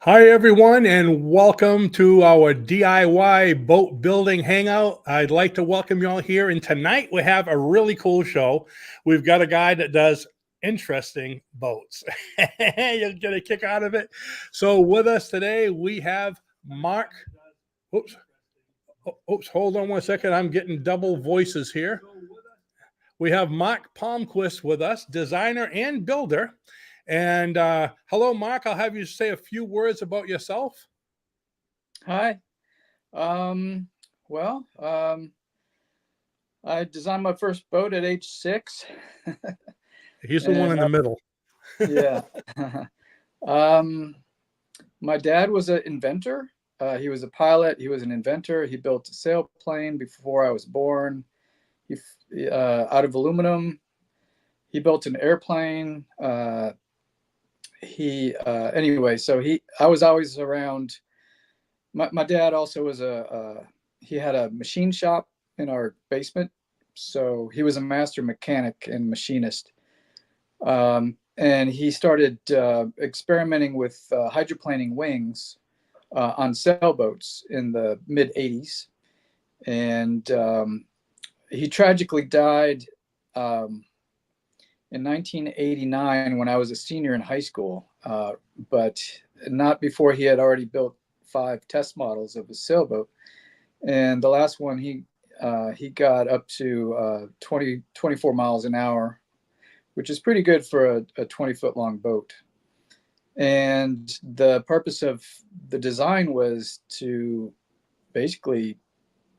Hi, everyone, and welcome to our DIY boat building hangout. I'd like to welcome you all here. And tonight we have a really cool show. We've got a guy that does interesting boats. You'll get a kick out of it. So, with us today, we have Mark. Oops. Oops. Hold on one second. I'm getting double voices here. We have Mark Palmquist with us, designer and builder. And hello, Mark. I'll have you say a few words about yourself. Hi. Well, I designed my first boat at age 6. He's the one in And the middle. yeah. My dad was an inventor. He was a pilot. He was an inventor. He built a sailplane before I was born. Out of aluminum. He built an airplane. I was always around. My dad also was he had a machine shop in our basement, so he was a master mechanic and machinist. And he started experimenting with hydroplaning wings on sailboats in the mid 80s. And he tragically died in 1989 when I was a senior in high school, but not before he had already built 5 test models of a sailboat. And the last one, he got up to 24 miles an hour, which is pretty good for a 20-foot long boat. And the purpose of the design was to basically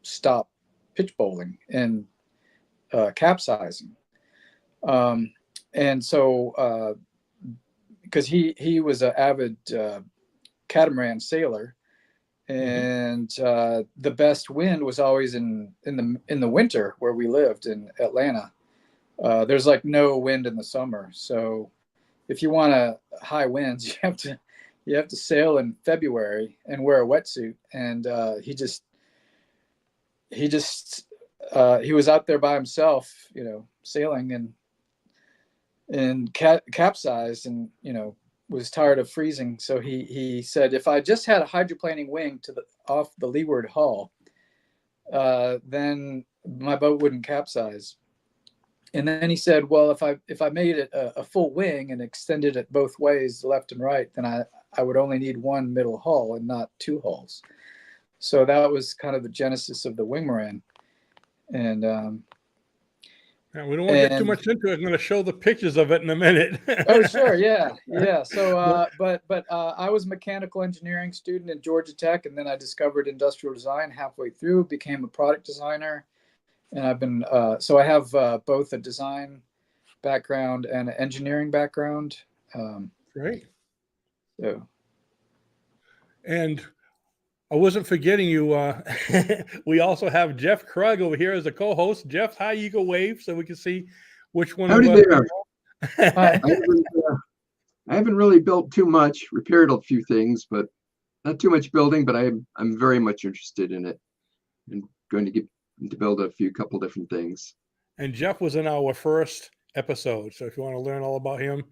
stop pitch bowling and capsizing. And so, because he was an avid catamaran sailor, and the best wind was always in the winter where we lived in Atlanta. There's like no wind in the summer, so if you want high winds, you have to sail in February and wear a wetsuit. And he was out there by himself, sailing and capsized, and was tired of freezing. So he said, if I just had a hydroplaning wing off the leeward hull, then my boat wouldn't capsize. And then he said, well, if I made it a full wing and extended it both ways, left and right, then I would only need one middle hull and not 2 hulls. So that was kind of the genesis of the Wingmaran. And we don't want to get too much into it. I'm going to show the pictures of it in a minute. Oh, sure. Yeah. So, but I was a mechanical engineering student at Georgia Tech, and then I discovered industrial design halfway through, became a product designer. And I've been, so I have both a design background and an engineering background. Great. So. And I wasn't forgetting you. We also have Jeff Krug over here as a co-host. Jeff, hi, you go wave so we can see which one. Howdy there. I haven't really built too much, repaired a few things, but not too much building, but I'm very much interested in it and going to get to build a couple different things. And Jeff was in our first episode, so if you want to learn all about him,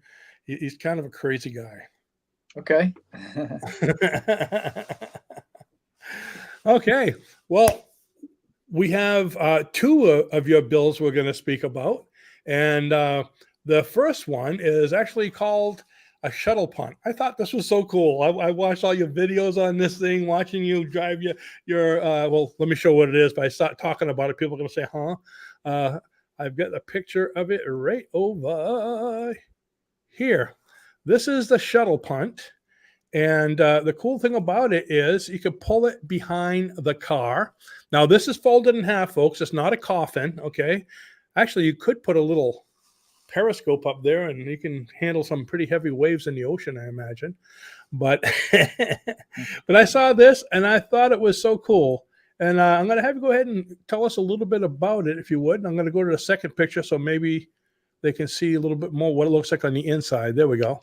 he's kind of a crazy guy. Okay. Okay. Well, we have 2 of your builds we're going to speak about. And the first one is actually called a shuttle punt. I thought this was so cool. I watched all your videos on this thing, watching you drive your well, let me show what it is. But I start talking about it, people are going to say, huh? I've got a picture of it right over here. This is the shuttle punt. And the cool thing about it is you can pull it behind the car. Now, this is folded in half, folks. It's not a coffin, okay? Actually, you could put a little periscope up there, and you can handle some pretty heavy waves in the ocean, I imagine. But but I saw this, and I thought it was so cool. And I'm going to have you go ahead and tell us a little bit about it, if you would. I'm going to go to the second picture so maybe they can see a little bit more what it looks like on the inside. There we go.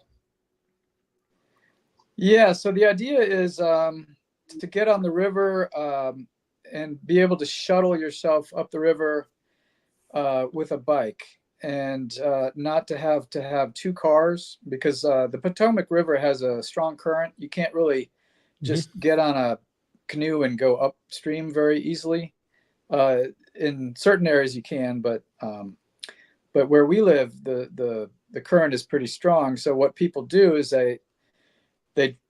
Yeah, so the idea is to get on the river and be able to shuttle yourself up the river with a bike. and not to have two cars, because the Potomac River has a strong current. You can't really just get on a canoe and go upstream very easily. In certain areas you can, but where we live, the current is pretty strong. So what people do is they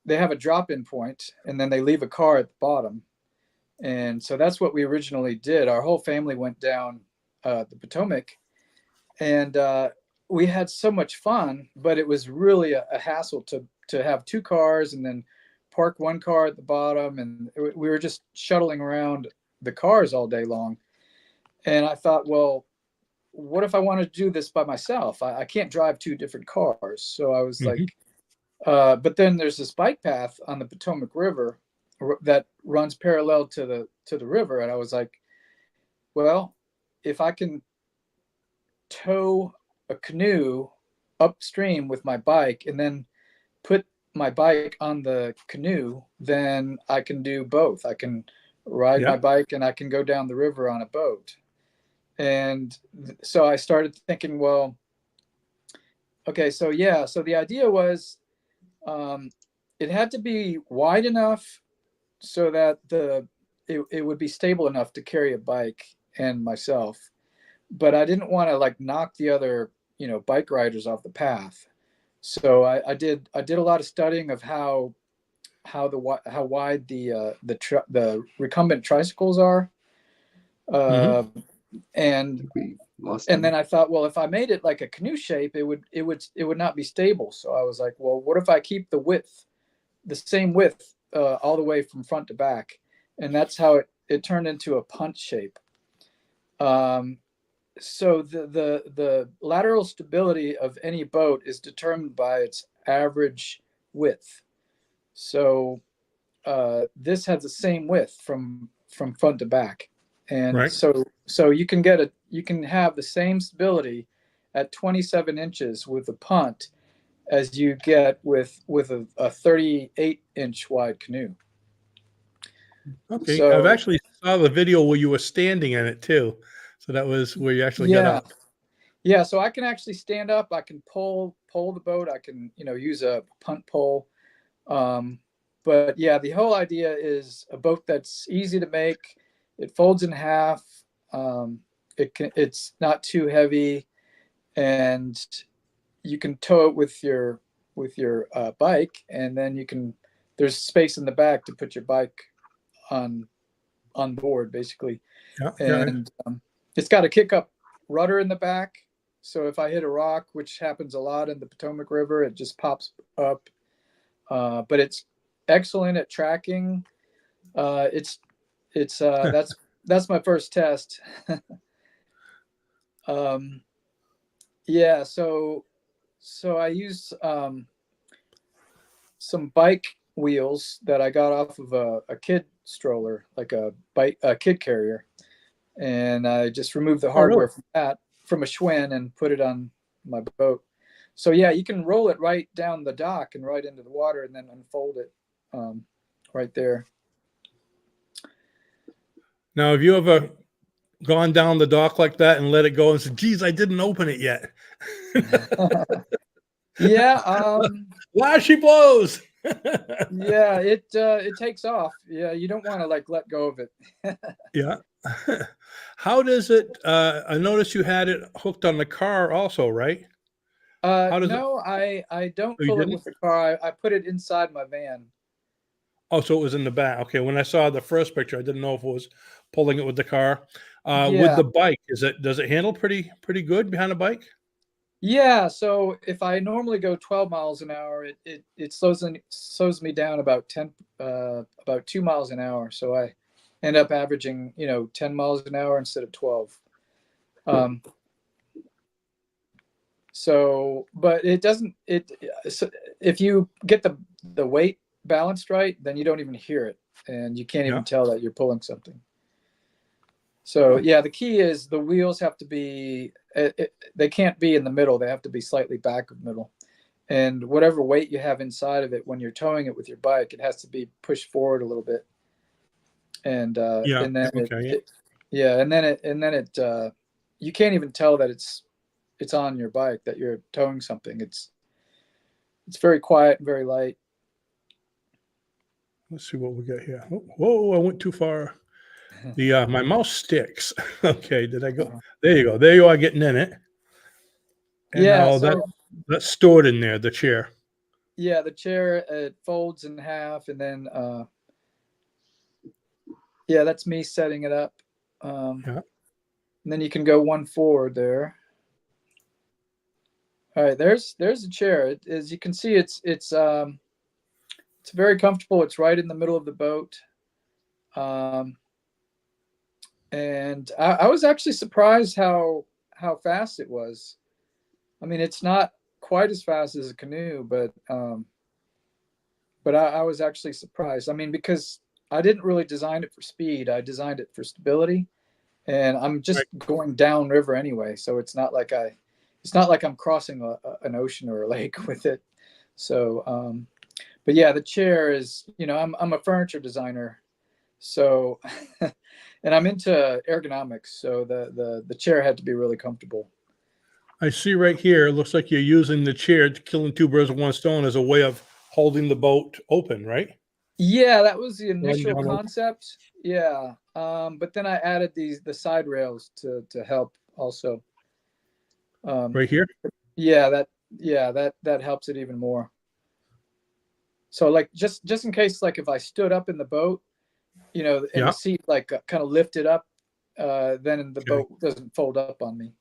have a drop-in point, and then they leave a car at the bottom. And so that's what we originally did. Our whole family went down the Potomac, and we had so much fun, but it was really a hassle to have two cars and then park one car at the bottom. And we were just shuttling around the cars all day long. And I thought, well, what if I want to do this by myself? I can't drive two different cars. So I was like, but then there's this bike path on the Potomac River that runs parallel to the river. And I was like, well, if I can tow a canoe upstream with my bike and then put my bike on the canoe, then I can do both. I can ride my bike and I can go down the river on a boat. And so I started thinking, well, okay, so the idea was it had to be wide enough so that it would be stable enough to carry a bike and myself, but I didn't want to like knock the other bike riders off the path. So I did a lot of studying of how wide the recumbent tricycles are, and then I thought, well, if I made it like a canoe shape, it would not be stable. So I was like, well, what if I keep the same width all the way from front to back? And that's how it turned into a punt shape. So the lateral stability of any boat is determined by its average width. So this has the same width from front to back, and so you can have the same stability at 27 inches with a punt as you get with a 38-inch wide canoe. Okay, so I've actually saw the video where you were standing in it too. So that was where you actually got up. Yeah, so I can actually stand up. I can pull the boat. I can use a punt pole. But yeah, the whole idea is a boat that's easy to make. It folds in half. It's not too heavy, and you can tow it with your bike, and then there's space in the back to put your bike on board, basically. And it's got a kick-up rudder in the back, so if I hit a rock, which happens a lot in the Potomac River, it just pops up. But it's excellent at tracking. That's my first test. So I used some bike wheels that I got off of a kid stroller, like a kid carrier, and I just removed the hardware from a Schwinn and put it on my boat. So yeah, you can roll it right down the dock and right into the water, and then unfold it right there. Now, have you ever gone down the dock like that and let it go and said, "Geez, I didn't open it yet"? Yeah. Wow, she blows. Yeah, it takes off. Yeah, you don't want to like let go of it. Yeah. How does it? I noticed you had it hooked on the car, also, right? No, I don't pull it with the car. I put it inside my van. Oh, so it was in the back. Okay. When I saw the first picture, I didn't know if it was pulling it with the car. With the bike, does it handle pretty good behind a bike? Yeah. So if I normally go 12 miles an hour, it slows me down about 2 miles an hour. So I end up averaging 10 miles an hour instead of 12. But it doesn't. If you get the weight balanced right, then you don't even hear it, and you can't even tell that you're pulling something. So yeah, the key is the wheels have to be. They can't be in the middle. They have to be slightly back of middle, and whatever weight you have inside of it when you're towing it with your bike, it has to be pushed forward a little bit. And then you can't even tell that it's it's on your bike, that you're towing something. It's very quiet and very light. Let's see what we got here. Oh, whoa, I went too far. The my mouse sticks. Okay, did I go? There you go. There you are getting in it. And Yeah, now so that's stored in there, the chair. yeah, the chair, it folds in half, and then yeah, that's me setting it up. Yeah. And then you can go one forward there. All right, there's the chair. As you can see, it's very comfortable. It's right in the middle of the boat. And I was actually surprised how fast it was. I mean, it's not quite as fast as a canoe, but I was actually surprised. I mean, because I didn't really design it for speed. I designed it for stability, and I'm just going downriver anyway. So it's not like I'm crossing an ocean or a lake with it. So, but yeah, the chair is, I'm a furniture designer, so, and I'm into ergonomics. So the chair had to be really comfortable. I see right here, it looks like you're using the chair to killing two birds with one stone as a way of holding the boat open, right? Yeah, that was the initial down open. concept. Yeah. But then I added the side rails to help also. Right here? Yeah, that helps it even more. So like just in case, like if I stood up in the boat, and Yeah. the seat like kind of lifted up, then the boat doesn't fold up on me.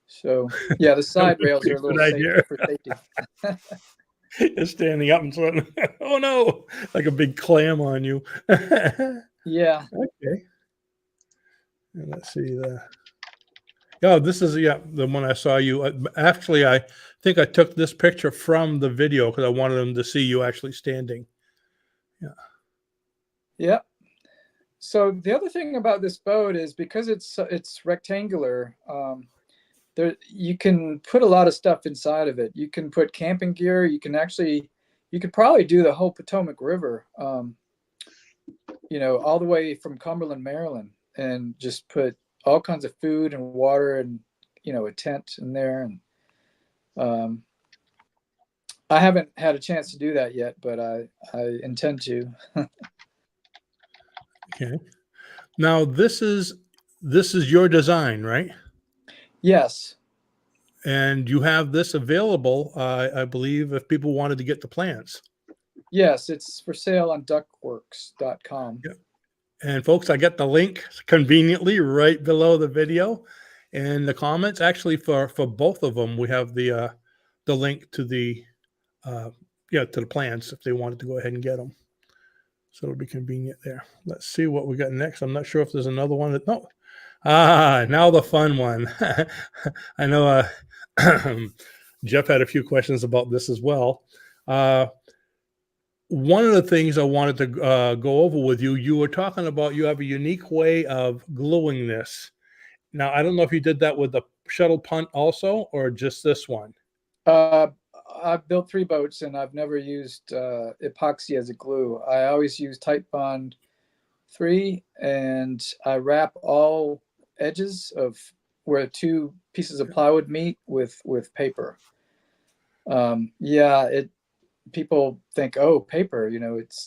So yeah, the side rails are a little safer for safety. You're standing up and sort of, oh no, like a big clam on you. Yeah. Okay. And let's see the. Oh, this is the one I saw you. Actually, I think I took this picture from the video because I wanted them to see you actually standing. Yeah. Yeah. So the other thing about this boat is because it's rectangular, there you can put a lot of stuff inside of it. You can put camping gear. You could probably do the whole Potomac River, all the way from Cumberland, Maryland, and just put all kinds of food and water and a tent in there. And I haven't had a chance to do that yet, but I intend to. Okay. Now this is your design, right? Yes. And you have this available, I believe, if people wanted to get the plans. Yes, it's for sale on duckworks.com. Yep. And folks, I got the link conveniently right below the video and the comments. Actually, for both of them, we have the link to the to the plans if they wanted to go ahead and get them. So it'll be convenient there. Let's see what we got next. I'm not sure if there's another one that now the fun one. I know Jeff had a few questions about this as well. One of the things I wanted to go over with you, you were talking about you have a unique way of gluing this. Now, I don't know if you did that with the Shuttle Punt also, or just this one. I've built 3 boats and I've never used epoxy as a glue. I always use Tight Bond 3, and I wrap all edges of where 2 pieces of plywood meet with paper. People think, oh, paper,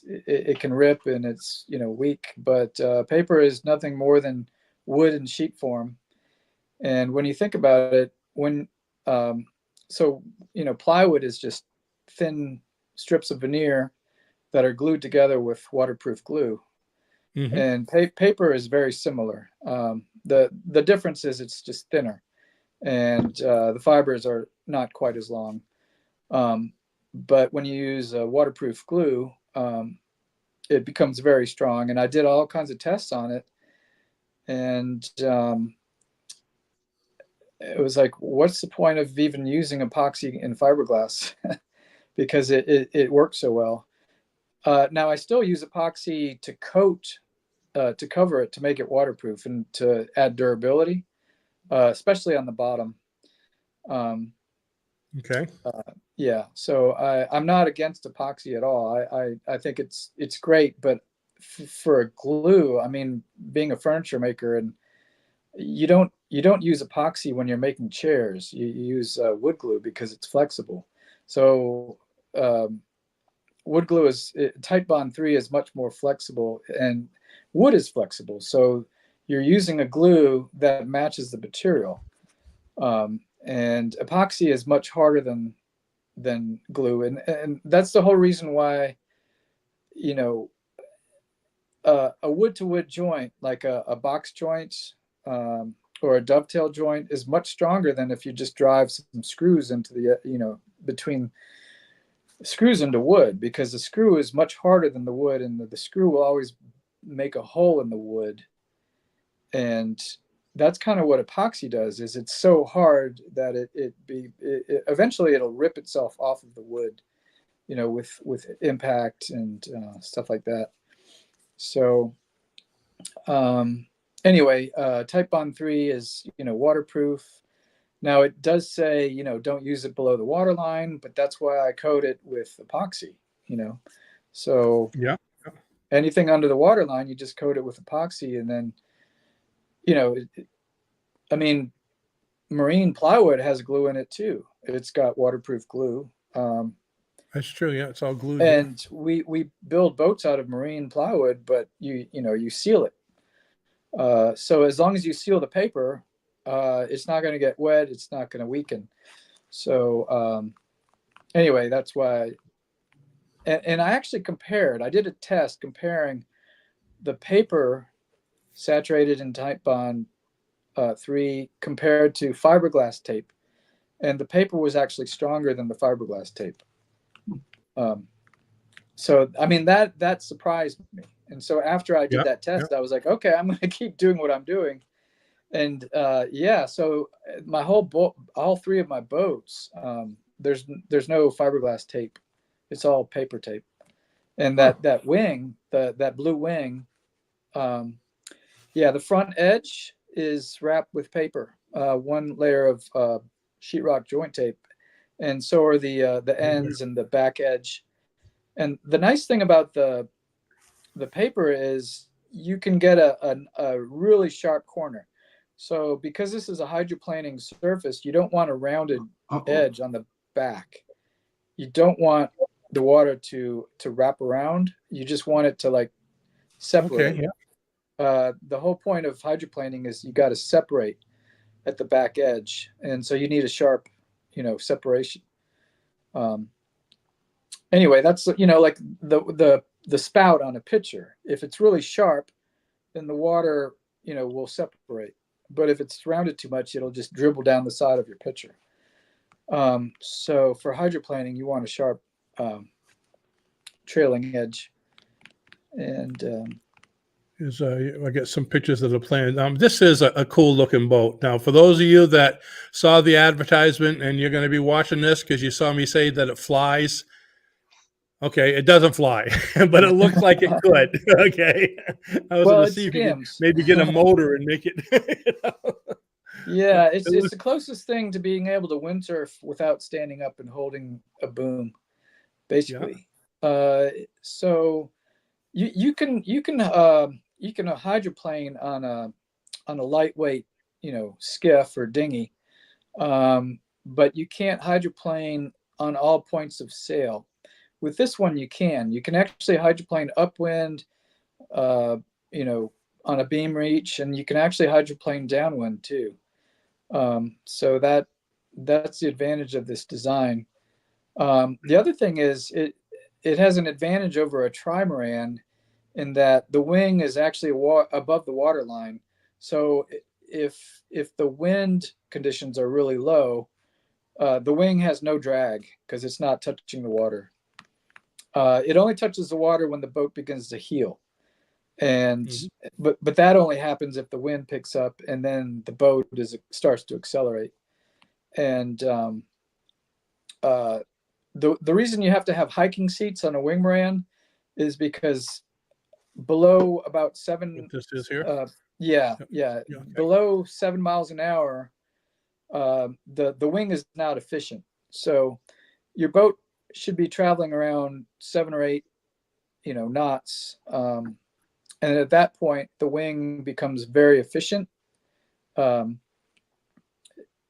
it can rip and it's weak, but paper is nothing more than wood in sheet form. And when you think about it, plywood is just thin strips of veneer that are glued together with waterproof glue. Mm-hmm. And paper is very similar. The difference is it's just thinner, and the fibers are not quite as long. But when you use waterproof glue, it becomes very strong. And I did all kinds of tests on it, and it was like, what's the point of even using epoxy in fiberglass? Because it works so well. Now I still use epoxy to cover it, to make it waterproof and to add durability, especially on the bottom. Okay. Yeah. So I'm not against epoxy at all. I think it's great, but for a glue, I mean, being a furniture maker you don't use epoxy when you're making chairs. You use wood glue because it's flexible. So wood glue Type Bond 3 is much more flexible, and wood is flexible. So you're using a glue that matches the material. And epoxy is much harder than glue, and that's the whole reason why, you know, a wood to wood joint, like a box joint or a dovetail joint, is much stronger than if you just drive some screws into the, between screws into wood, because the screw is much harder than the wood, and the screw will always make a hole in the wood. And that's kind of what epoxy does, is it's so hard that it eventually it'll rip itself off of the wood, with impact and stuff like that. So anyway, Type Bond 3 is, waterproof. Now it does say, don't use it below the water line, but that's why I coat it with epoxy, So Yeah. anything under the water line, you just coat it with epoxy. And then, marine plywood has glue in it too. It's got waterproof glue. That's true. Yeah, it's all glued. And we build boats out of marine plywood, but you seal it. So as long as you seal the paper, it's not going to get wet. It's not going to weaken. So anyway, that's why. And I actually I did a test comparing the paper saturated in Type Bond 3 compared to fiberglass tape. And the paper was actually stronger than the fiberglass tape. So, that surprised me. And so after I did that test, I was like, okay, I'm going to keep doing what I'm doing. And so my whole boat, all three of my boats, there's no fiberglass tape. It's all paper tape. And that wing, that blue wing, the front edge is wrapped with paper, one layer of sheetrock joint tape, and so are the ends and the back edge. And the nice thing about the paper is you can get a really sharp corner. So because this is a hydroplaning surface, you don't want a rounded edge on the back. You don't want the water to wrap around. You just want it to like separate. Okay, yeah. The whole point of hydroplaning is you got to separate at the back edge, and so you need a sharp, separation. Anyway, that's like the spout on a pitcher. If it's really sharp, then the water will separate. But if it's rounded too much, it'll just dribble down the side of your pitcher. So for hydroplaning, you want a sharp trailing edge. And I get some pictures of the plane. This is a cool looking boat. Now, for those of you that saw the advertisement and you're going to be watching this because you saw me say that it flies. Okay, it doesn't fly, but it looks like it could. Okay. I was going to see if you could maybe get a motor and make it. Yeah, it's the closest thing to being able to windsurf without standing up and holding a boom, basically. Yeah. So you can hydroplane on a lightweight, skiff or dinghy, but you can't hydroplane on all points of sail. With this one, you can actually hydroplane upwind, on a beam reach, and you can actually hydroplane downwind too. So that's the advantage of this design. The other thing is it has an advantage over a trimaran in that the wing is actually above the water line. So if the wind conditions are really low, the wing has no drag because it's not touching the water. It only touches the water when the boat begins to heel. And but that only happens if the wind picks up and then the boat starts to accelerate. And the reason you have to have hiking seats on a Wingmaran is because below about 7 This is here. Okay. Below 7 miles an hour, the wing is not efficient. So your boat should be traveling around 7 or 8 knots. And at that point, the wing becomes very efficient. um,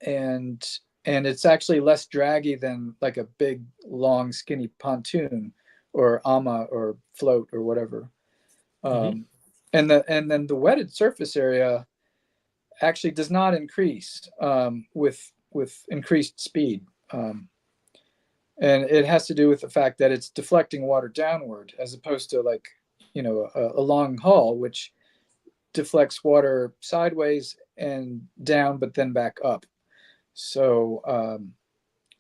and it's actually less draggy than like a big, long, skinny pontoon or ama or float or whatever. And then the wetted surface area actually does not increase with increased speed. And it has to do with the fact that it's deflecting water downward as opposed to like, a long hull, which deflects water sideways and down, but then back up. So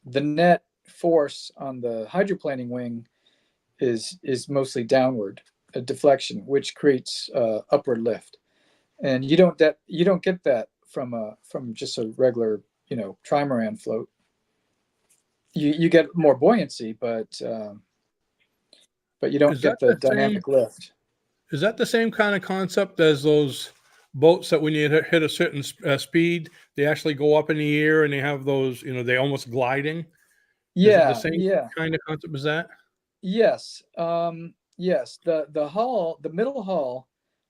the net force on the hydroplaning wing is mostly downward, a deflection, which creates upward lift. And you don't get that from just a regular, trimaran float. You get more buoyancy, but you don't get the dynamic lift. Is that the same kind of concept as those boats that when you hit a certain speed, they actually go up in the air and they have those, they almost gliding? Yeah, Is it the same kind of concept as that? Yes. Yes. The hull, the middle hull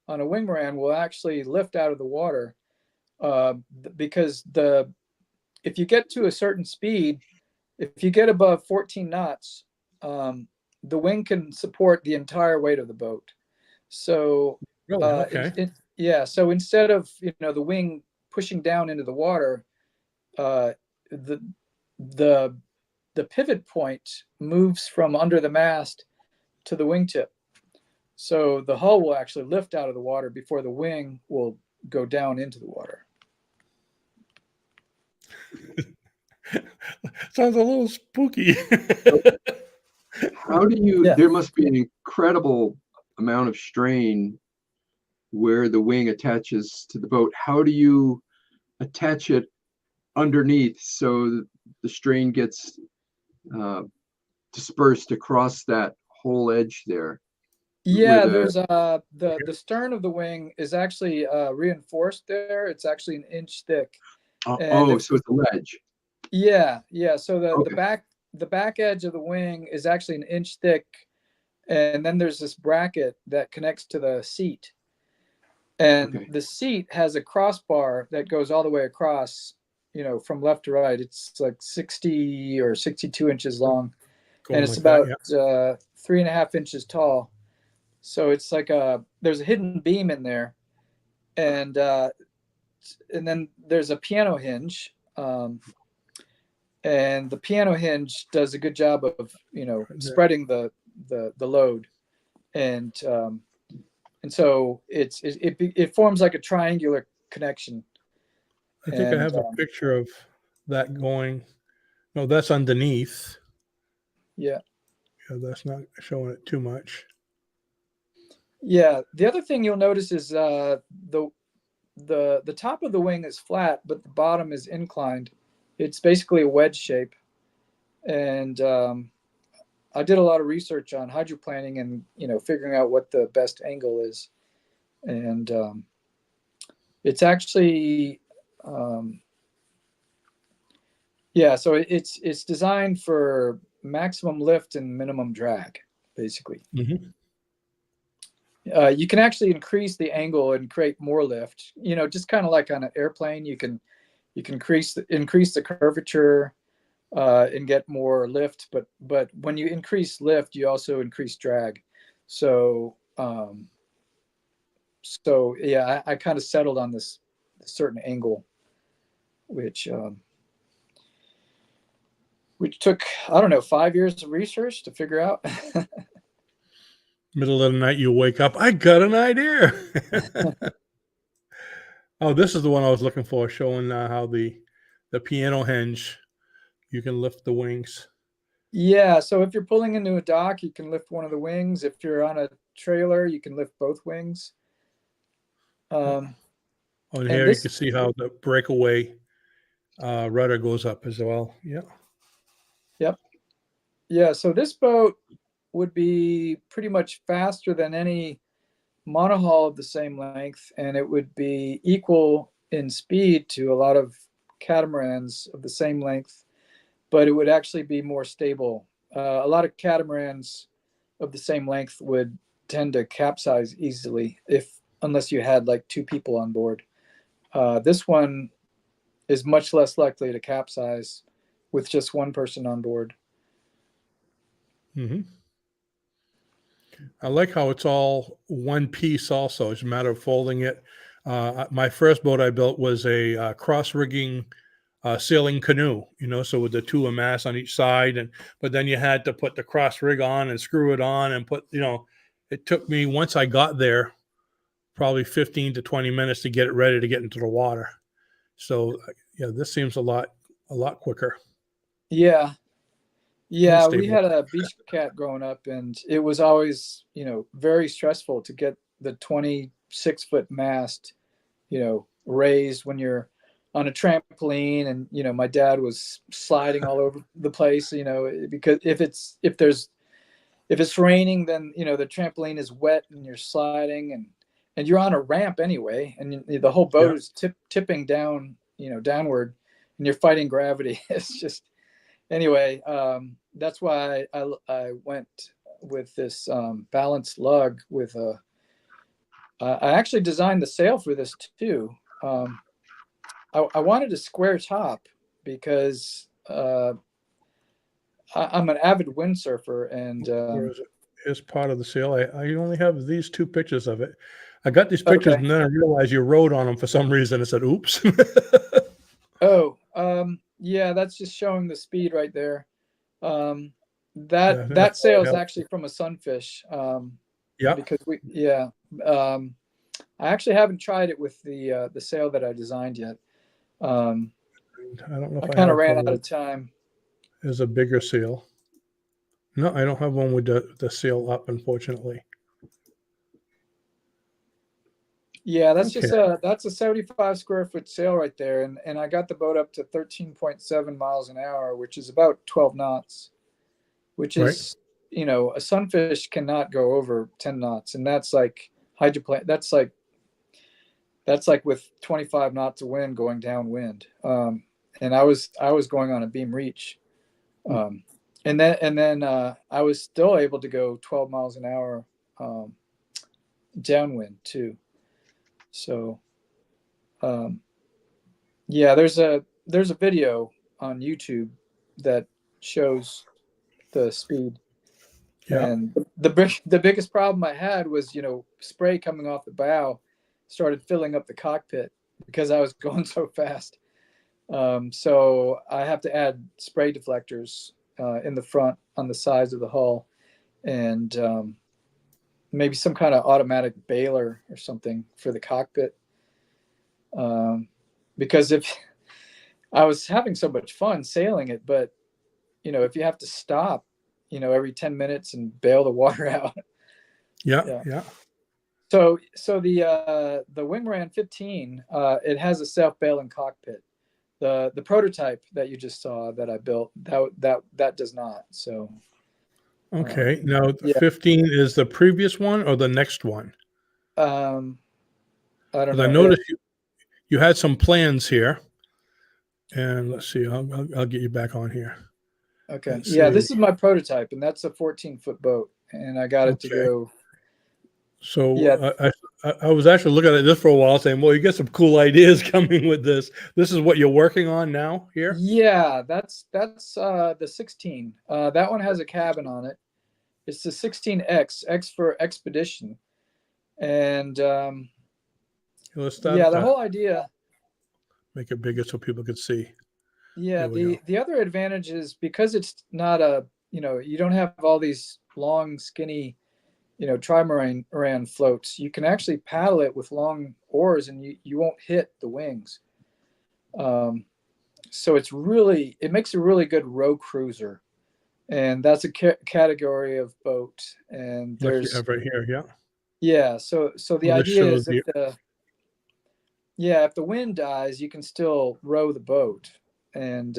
on a Wingmaran will actually lift out of the water because if you get to a certain speed, if you get above 14 knots, the wing can support the entire weight of the boat. So, really? Okay. So instead of the wing pushing down into the water, the pivot point moves from under the mast to the wingtip. So the hull will actually lift out of the water before the wing will go down into the water. Sounds a little spooky. How do you, there must be an incredible amount of strain where the wing attaches to the boat. How do you attach it underneath so the strain gets dispersed across that whole edge there? Yeah, there's the stern of the wing is actually reinforced there. It's actually 1 inch thick. So it's a ledge. Yeah. So the back edge of the wing is actually 1 inch thick, and then there's this bracket that connects to the seat, and the seat has a crossbar that goes all the way across, from left to right. It's like 60 or 62 inches long, and it's about 3.5 inches tall. So it's like there's a hidden beam in there, and then there's a piano hinge, and the piano hinge does a good job of spreading the load, and so it forms like a triangular connection. I think I have a picture of that going. No, that's underneath. Yeah, that's not showing it too much. Yeah, the other thing you'll notice is the top of the wing is flat, but the bottom is inclined. It's basically a wedge shape, and I did a lot of research on hydroplaning and figuring out what the best angle is, and it's actually so it's designed for maximum lift and minimum drag, basically. Mm-hmm. You can actually increase the angle and create more lift. Just kind of like on an airplane, you can increase the curvature and get more lift. But when you increase lift, you also increase drag. So I kind of settled on this certain angle, which took 5 years of research to figure out. Middle of the night, you wake up. I got an idea. Oh, this is the one I was looking for, showing how the piano hinge, you can lift the wings. Yeah, so if you're pulling into a dock, you can lift one of the wings. If you're on a trailer, you can lift both wings. On here, you can see how the breakaway rudder goes up as well. Yeah. Yep. Yeah, so this boat would be pretty much faster than any monohull of the same length, and it would be equal in speed to a lot of catamarans of the same length, but it would actually be more stable. A lot of catamarans of the same length would tend to capsize easily unless you had like 2 people on board. This one is much less likely to capsize with just one person on board. Mm-hmm. I like how it's all one piece also. It's a matter of folding it. My first boat I built was a cross-rigging sailing canoe, so with the two masts on each side. But then you had to put the cross rig on and screw it on and it took me, once I got there, probably 15 to 20 minutes to get it ready to get into the water. So yeah, this seems a lot quicker. Yeah. Yeah, we Stable. had a beach cat growing up, and it was always, very stressful to get the 26-foot mast, raised when you're on a trampoline, and my dad was sliding all over the place, because if it's raining, then the trampoline is wet and you're sliding, and you're on a ramp anyway, and the whole boat is tipping down, downward, and you're fighting gravity. It's just, anyway, that's why I went with this balanced lug with I actually designed the sail for this too. I wanted a square top because I'm an avid windsurfer, and Where is it? Is part of the sail. I only have these two pictures of it. I got these pictures, okay. and then I realized you wrote on them for some reason. I said, "Oops." Oh, yeah, that's just showing the speed right there. That sail is actually from a sunfish. Yeah. Because I actually haven't tried it with the sail that I designed yet. I don't know if I kind of ran out one of time. is a bigger sail. No, I don't have one with the sail up, unfortunately. Yeah, that's a 75 square foot sail right there, and I got the boat up to 13.7 miles an hour, which is about 12 knots, which is a sunfish cannot go over 10 knots, and that's like hydroplane. That's like with 25 knots of wind going downwind. And I was going on a beam reach, and then I was still able to go 12 miles an hour downwind too. So, yeah, there's a video on YouTube that shows the speed. Yeah. And the biggest problem I had was, spray coming off the bow started filling up the cockpit because I was going so fast. So I have to add spray deflectors in the front on the sides of the hull, and maybe some kind of automatic bailer or something for the cockpit. Because if I was having so much fun sailing it, but if you have to stop, every 10 minutes and bail the water out. Yeah. So the Wingmaran 15, it has a self-bailing cockpit. The prototype that you just saw that I built, that does not. So Okay. Now, 15 is the previous one or the next one? I don't Because know. I noticed you had some plans here, and let's see. I'll get you back on here. Okay. Yeah, this is my prototype, and that's a 14-foot boat, and I got it to go. So Yeah. I was actually looking at this for a while, saying, "Well, you get some cool ideas coming with this. This is what you're working on now here." Yeah, that's the 16. That one has a cabin on it. It's the 16X, X for expedition, and Let's start. yeah, the whole idea. Make it bigger so people could see. Yeah, the other advantage is because it's not you don't have all these long, skinny, trimaran floats. You can actually paddle it with long oars, and you won't hit the wings. So it makes a really good row cruiser, and that's a category of boat. And Like you there's have right here, yeah. yeah. So the Well, idea is if the wind dies, you can still row the boat, and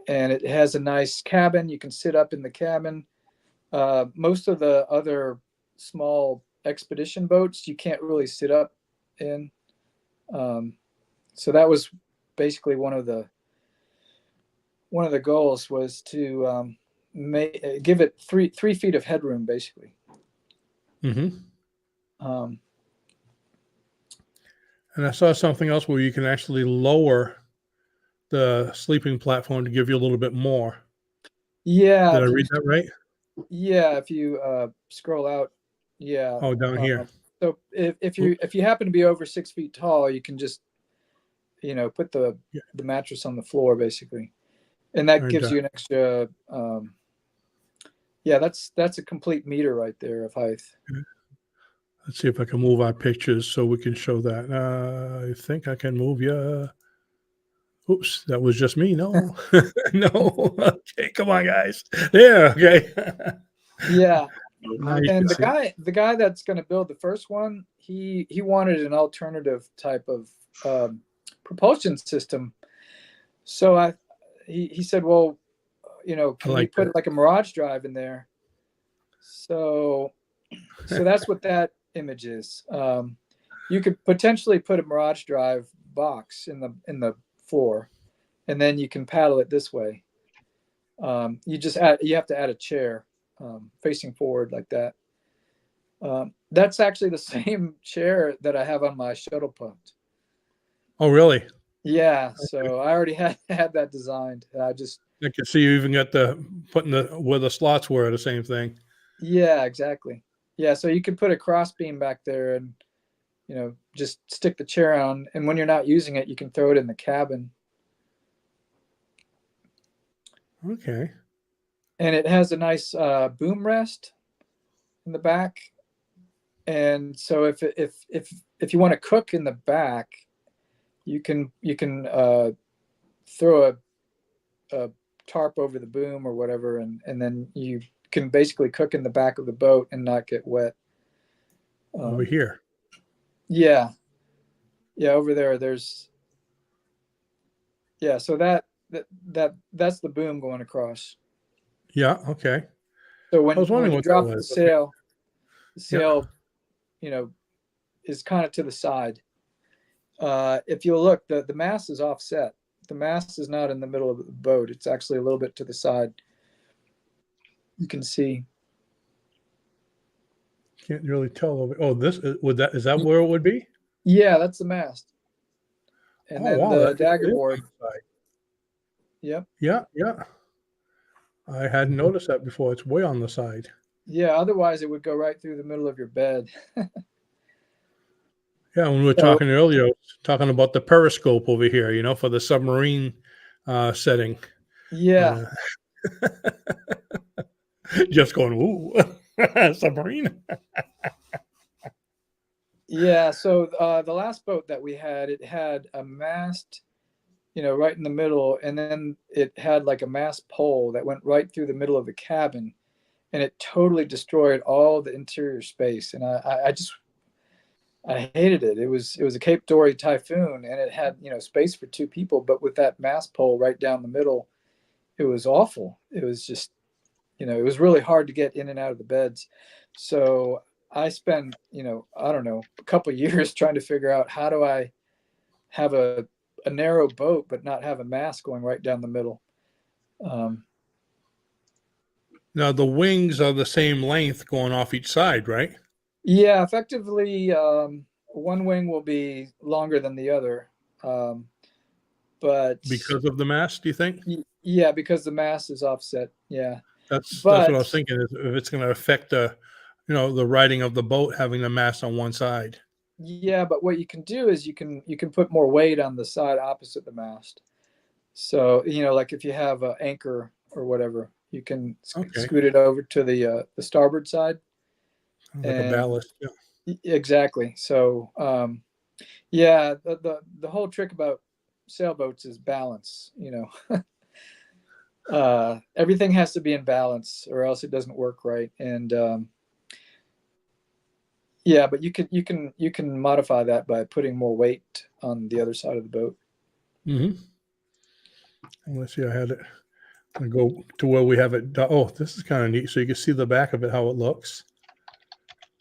it has a nice cabin. You can sit up in the cabin. Most of the other small expedition boats you can't really sit up in. So that was basically one of the goals was to give it three feet of headroom, basically. Mm-hmm. And I saw something else where you can actually lower the sleeping platform to give you a little bit more. Yeah, Did I read that right? if you scroll out, yeah. Oh, down here. So if you happen to be over 6 feet tall, you can just put the mattress on the floor basically, and that gives you an extra. Yeah, that's a complete meter right there of height. Let's see if I can move our pictures so we can show that. I think I can move you. Oops, that was just me. No, no. Okay, come on, guys. There. Okay. Yeah. Now you And can see. the guy that's going to build the first one, he wanted an alternative type of propulsion system. So he said, well, can we put like a Mirage drive in there? So that's what that image is. You could potentially put a Mirage drive box in the floor, and then you can paddle it this way. You have to add a chair facing forward like that. That's actually the same chair that I have on my Shuttle Punt. Oh, really? Yeah. So I already had that designed. I can see you even got where the slots were the same thing. Yeah, exactly. Yeah. So you can put a cross beam back there and, just stick the chair on. And when you're not using it, you can throw it in the cabin. Okay. And it has a nice boom rest in the back. And so if you want to cook in the back, you can throw a tarp over the boom or whatever, and then you can basically cook in the back of the boat and not get wet. Over here. Yeah. Over there. There's. Yeah. So that's the boom going across. Yeah. Okay. So when you drop the sail, is kind of to the side. If you look, the mast is offset. The mast is not in the middle of the boat. It's actually a little bit to the side. You can see. Can't really tell over. Oh, is that where it would be? Yeah, that's the mast. And then the dagger board. Yep. Yeah. I hadn't noticed that before. It's way on the side. Yeah, otherwise it would go right through the middle of your bed. Yeah, when we were talking earlier, talking about the periscope over here, for the submarine setting. Yeah. Just going, ooh, submarine. Yeah, so the last boat that we had, it had a mast, right in the middle, and then it had like a mast pole that went right through the middle of the cabin, and it totally destroyed all the interior space. And I hated it. It was a Cape Dory Typhoon, and it had space for two people, but with that mast pole right down the middle, it was awful. It was just it was really hard to get in and out of the beds. So I spent I don't know, a couple of years trying to figure out how do I have a narrow boat but not have a mast going right down the middle. Now the wings are the same length going off each side, right? Yeah, effectively, one wing will be longer than the other, but because of the mast, do you think? Yeah, because the mast is offset. Yeah, that's what I was thinking. Is if it's going to affect the riding of the boat having the mast on one side. Yeah, but what you can do is you can put more weight on the side opposite the mast. So like if you have an anchor or whatever, you can scoot it over to the starboard side. Like a ballast. Yeah. Exactly. So yeah, the whole trick about sailboats is balance. Everything has to be in balance or else it doesn't work right. And yeah, but you can modify that by putting more weight on the other side of the boat. Mm-hmm. Let's see, I had it. I go to where we have it. Oh, this is kind of neat. So you can see the back of it, how it looks.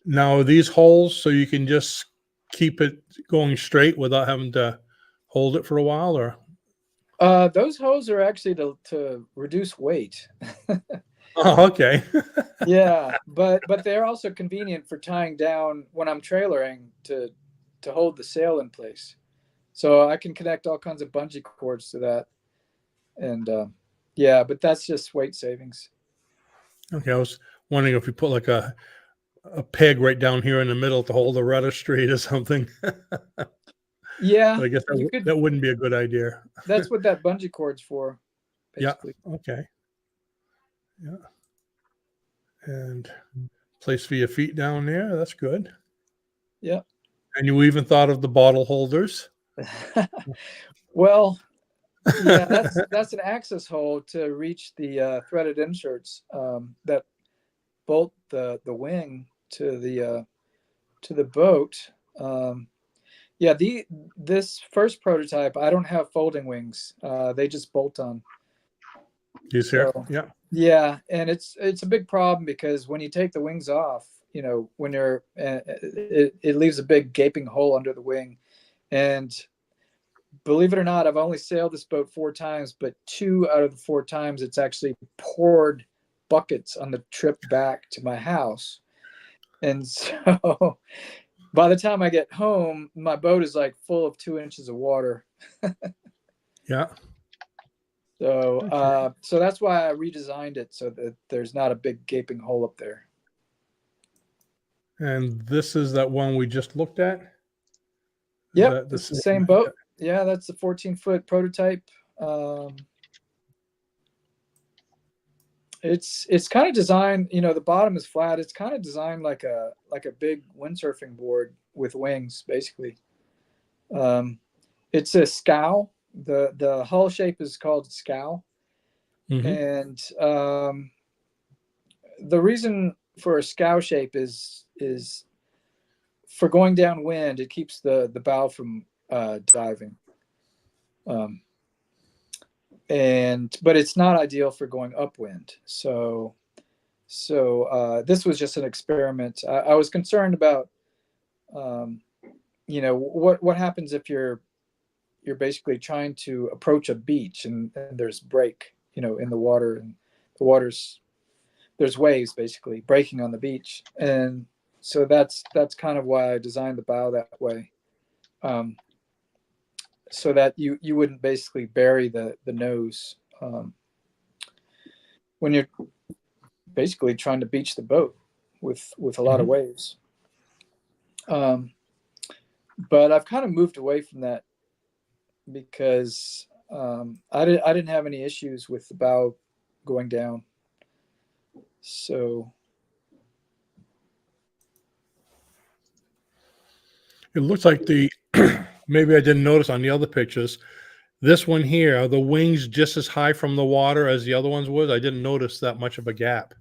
Now, are these holes so you can just keep it going straight without having to hold it for a while, or? Those holes are actually to reduce weight. Oh, okay. Yeah, but they're also convenient for tying down when I'm trailering to to hold the sail in place. So I can connect all kinds of bungee cords to that. And yeah, but that's just weight savings. Okay, I was wondering if you put like a peg right down here in the middle to hold the rudder straight or something. Yeah, But I guess you could. that wouldn't be a good idea. That's what that bungee cord's for, Yeah. basically. Okay. Yeah. And place for your feet down there. That's good. Yeah. And you even thought of the bottle holders. Well, yeah, that's an access hole to reach the threaded inserts that bolt the wing to the boat. Yeah, this first prototype, I don't have folding wings. They just bolt on. He's here. So, Yeah. yeah, and it's a big problem because when you take the wings off, when you're it leaves a big gaping hole under the wing. And believe it or not, I've only sailed this boat 4 times, but 2 out of the 4 times it's actually poured buckets on the trip back to my house. And so by the time I get home, my boat is like full of 2 inches of water. Yeah. So Okay. so that's why I redesigned it so that there's not a big gaping hole up there. And this is that one we just looked at. Is Yep, that it's the same boat. Yeah, that's the 14-foot prototype. It's kind of designed, the bottom is flat. It's kind of designed like a big windsurfing board with wings, basically. It's a scow. The hull shape is called scow. And the reason for a scow shape is for going downwind. It keeps the bow from diving. But it's not ideal for going upwind. So this was just an experiment. I was concerned about, what happens if you're basically trying to approach a beach and there's break, in the water, and there's waves basically breaking on the beach. And so that's kind of why I designed the bow that way. So that you wouldn't basically bury the nose when you're basically trying to beach the boat with a lot of waves. But I've kind of moved away from that because I didn't have any issues with the bow going down. So it looks like maybe I didn't notice on the other pictures. This one here, are the wings just as high from the water as the other ones was? I didn't notice that much of a gap.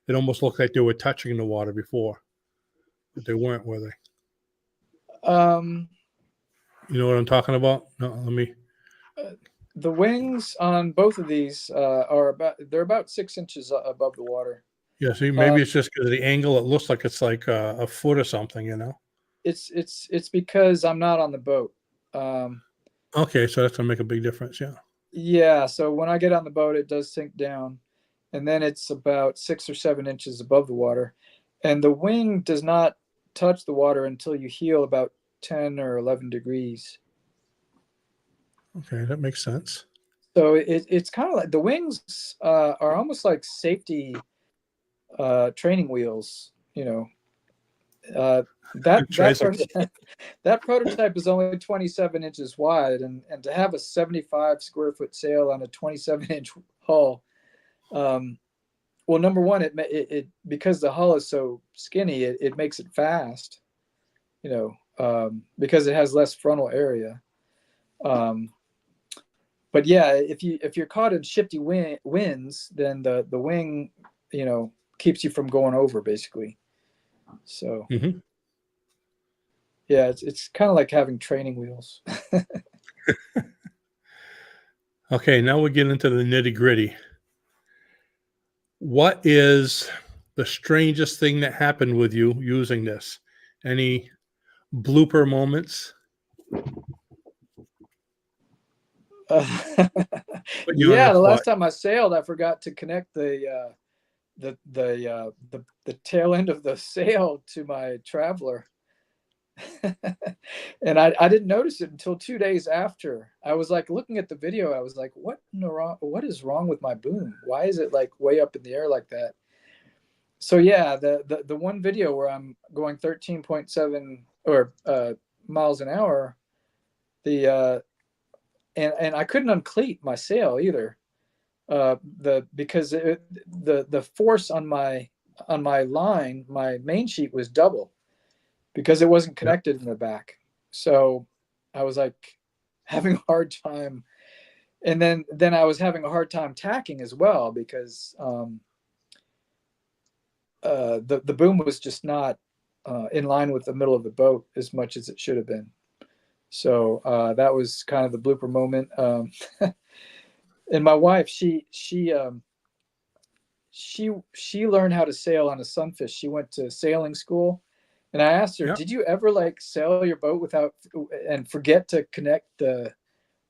It almost looked like they were touching the water before, but they weren't, were they? You know what I'm talking about? No, let me. The wings on both of these they're about 6 inches above the water. Yeah, see, maybe it's just because of the angle. It looks like it's like a foot or something, It's because I'm not on the boat. Okay, so that's gonna make a big difference. Yeah. Yeah. So when I get on the boat, it does sink down, and then it's about 6 or 7 inches above the water, and the wing does not touch the water until you heel about 10 or 11 degrees. Okay, that makes sense. So it's kind of like the wings are almost like safety training wheels. That prototype is only 27 inches wide, and to have a 75 square foot sail on a 27-inch hull, well, number one, it because the hull is so skinny, it makes it fast, because it has less frontal area. But yeah, if you're caught in shifty winds, then the wing, keeps you from going over, basically. So yeah, it's kind of like having training wheels. Okay, now we get into the nitty gritty. What is the strangest thing that happened with you using this? Any blooper moments? Yeah, the last time I sailed, I forgot to connect the tail end of the sail to my traveler, And I didn't notice it until 2 days after. I was like looking at the video. I was like, what is wrong with my boom? Why is it like way up in the air like that? So yeah, the one video where I'm going 13.7 or miles an hour, and I couldn't uncleat my sail either. Because the force on my line, my main sheet was double because it wasn't connected in the back. So I was like having a hard time. And then I was having a hard time tacking as well because the boom was just not in line with the middle of the boat as much as it should have been. So that was kind of the blooper moment. And my wife, she learned how to sail on a sunfish. She went to sailing school, and I asked her, "Did you ever like sail your boat without and forget to connect the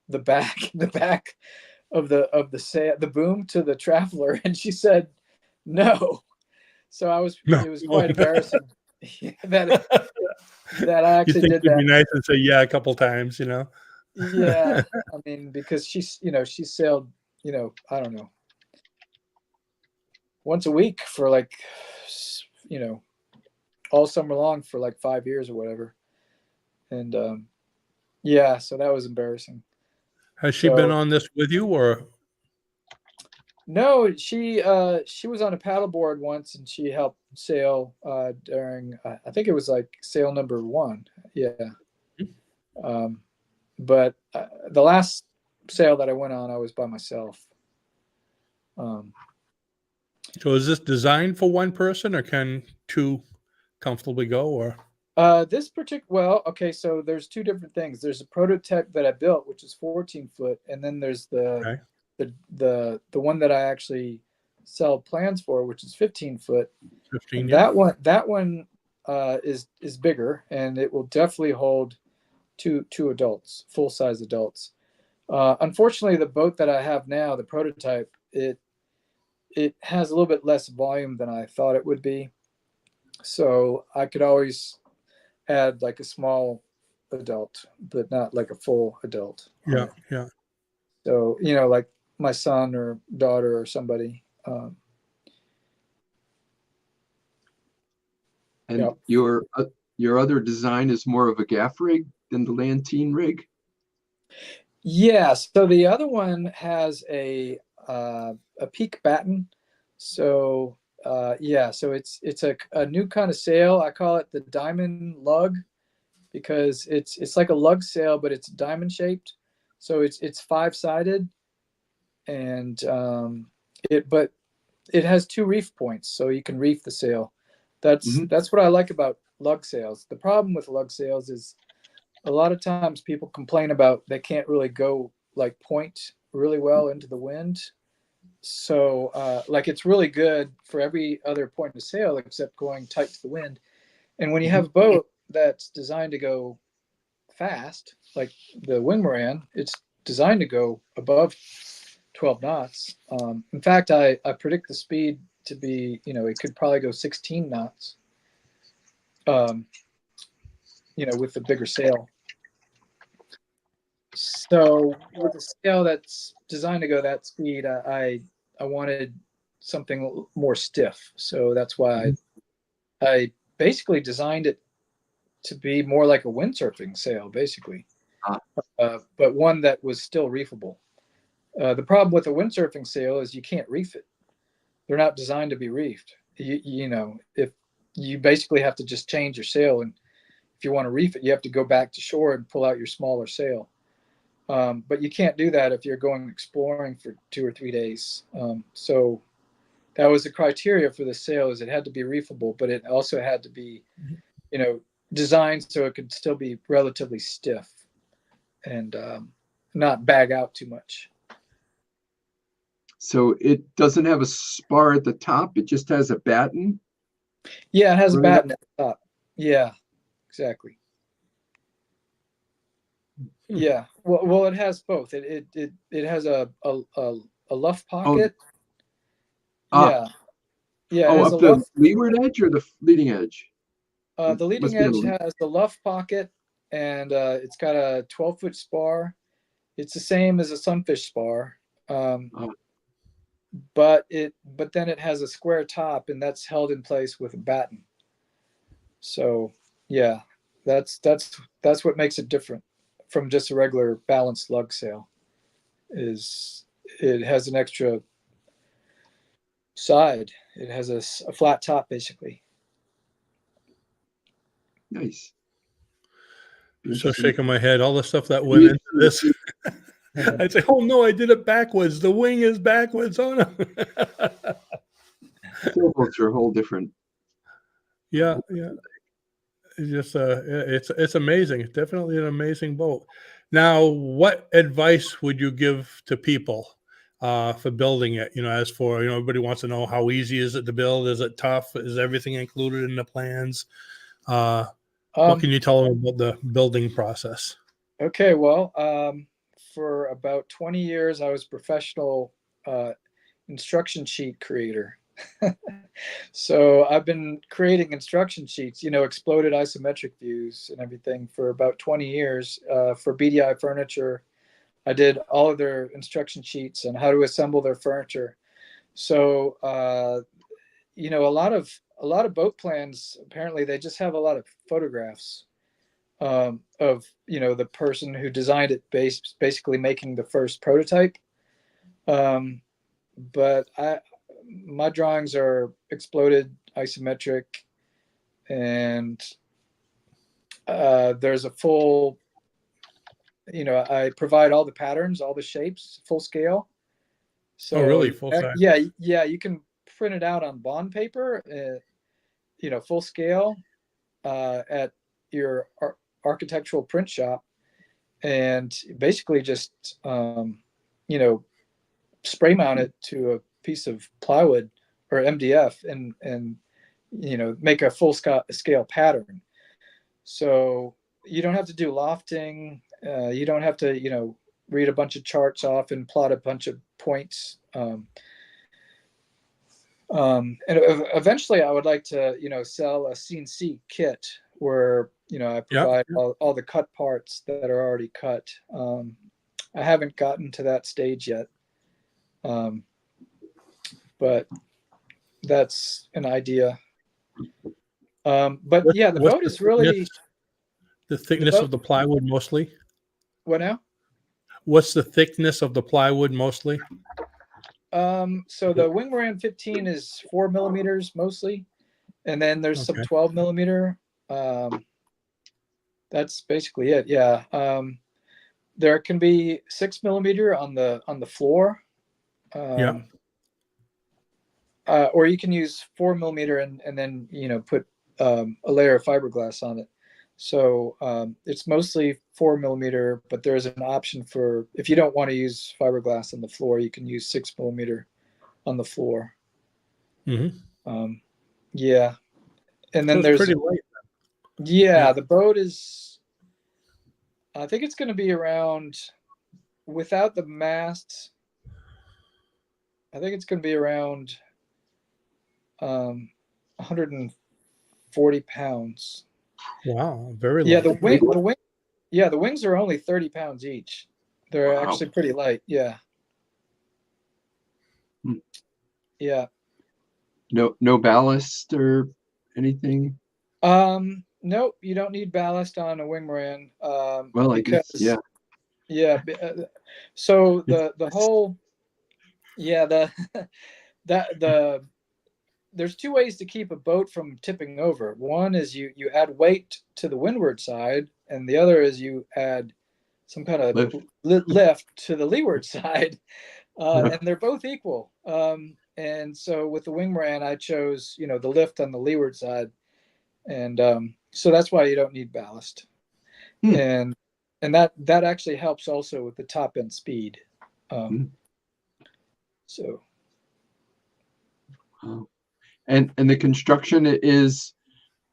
back of the boom to the traveler?" And she said, "No." So it was quite embarrassing that I actually did you'd that. be nice and say yeah a couple times, you know. Yeah, I mean, because she sailed, I don't know, once a week for like, all summer long for like 5 years or whatever. And yeah, so that was embarrassing. Has she been on this with you, or? No, she was on a paddleboard once, and she helped sail during I think it was like sail number 1. Yeah. But the last sail that I went on, I was by myself. So is this designed for one person, or can two comfortably go? Or this particular, okay, so there's two different things. There's a prototype that I built, which is 14 foot, and then there's the one that I actually sell plans for, which is 15 foot. 15. That one is bigger, and it will definitely hold two adults, full size adults. Unfortunately, the boat that I have now, the prototype, it has a little bit less volume than I thought it would be. So I could always add like a small adult, but not like a full adult. Yeah. So, like my son or daughter or somebody. And your other design is more of a gaff rig than the Lantine rig? Yeah, so the other one has a peak batten. So so it's a new kind of sail. I call it the diamond lug because it's like a lug sail, but it's diamond shaped. So it's 5-sided, and but it has 2 reef points, so you can reef the sail. That's what I like about lug sails. The problem with lug sails is a lot of times people complain about they can't really go like point really well into the wind. So like it's really good for every other point of sail except going tight to the wind. And when you have a boat that's designed to go fast, like the Wingmaran, it's designed to go above 12 knots. In fact, I predict the speed to be, it could probably go 16 knots, with the bigger sail. So with a sail that's designed to go that speed, I wanted something more stiff. So that's why I basically designed it to be more like a windsurfing sail, basically, but one that was still reefable. The problem with a windsurfing sail is you can't reef it. They're not designed to be reefed. If you basically have to just change your sail, and if you want to reef it, you have to go back to shore and pull out your smaller sail. But you can't do that if you're going exploring for 2 or 3 days. So that was the criteria for the sail, is it had to be reefable, but it also had to be, designed so it could still be relatively stiff and not bag out too much. So it doesn't have a spar at the top, it just has a batten? Yeah, it has a batten at the top. Yeah, exactly. Yeah, well, it has both. It has a luff pocket. Yeah. Oh, up the leeward edge or the leading edge? The leading Must be a edge little- has the luff pocket, and it's got a 12-foot spar. It's the same as a sunfish spar, Oh. but then it has a square top, and that's held in place with a batten. So yeah, that's what makes it different from just a regular balanced lug sail. Is it has an extra side. It has a flat top, basically. Nice. So shaking my head, all the stuff that went into this. I'd say, oh no, I did it backwards. The wing is backwards. Oh no. Sailboats are a whole different. Yeah. It's just it's amazing. It's definitely an amazing boat. Now, what advice would you give to people for building it? As for everybody wants to know, how easy is it to build? Is it tough? Is everything included in the plans? What can you tell them about the building process? Okay, well, for about 20 years, I was a professional instruction sheet creator. So I've been creating instruction sheets, exploded isometric views and everything for about 20 years for BDI Furniture. I did all of their instruction sheets on how to assemble their furniture. So, a lot of boat plans, apparently they just have a lot of photographs of the person who designed it, basically making the first prototype. But my drawings are exploded isometric, and there's a full, I provide all the patterns, all the shapes, full scale. So really? Full size? Yeah, you can print it out on bond paper, full scale at your architectural print shop, and basically just spray mount it to a piece of plywood or MDF and make a full scale pattern. So you don't have to do lofting. You don't have to read a bunch of charts off and plot a bunch of points. And eventually I would like to sell a CNC kit where I provide all the cut parts that are already cut. I haven't gotten to that stage yet, but that's an idea. But yeah, the boat is really the thickness of the plywood mostly. What now? What's the thickness of the plywood mostly? So the Wingmaran 15 is 4 millimeters mostly, and then there's some 12 millimeter. That's basically it. Yeah. There can be 6 millimeter on the floor. Or you can use 4 millimeter and then put a layer of fiberglass on it. So it's mostly 4 millimeter, but there's an option for, if you don't want to use fiberglass on the floor, you can use 6 millimeter on the floor. Mm-hmm. Yeah. And then so there's pretty light. Yeah, the boat is, I think it's going to be around, without the masts, I think it's going to be around 140 pounds. Wow, very light. Yeah, the wings are only 30 pounds each. They're actually pretty light. Yeah. Yeah. No ballast or anything? Nope, you don't need ballast on a Wingmaran. Well, I guess, yeah. Yeah. So the whole, there's two ways to keep a boat from tipping over. One is you add weight to the windward side, and the other is you add some kind of lift to the leeward side, and they're both equal. And so with the Wingmaran, I chose the lift on the leeward side, and so that's why you don't need ballast. And that actually helps also with the top end speed. So. And the construction is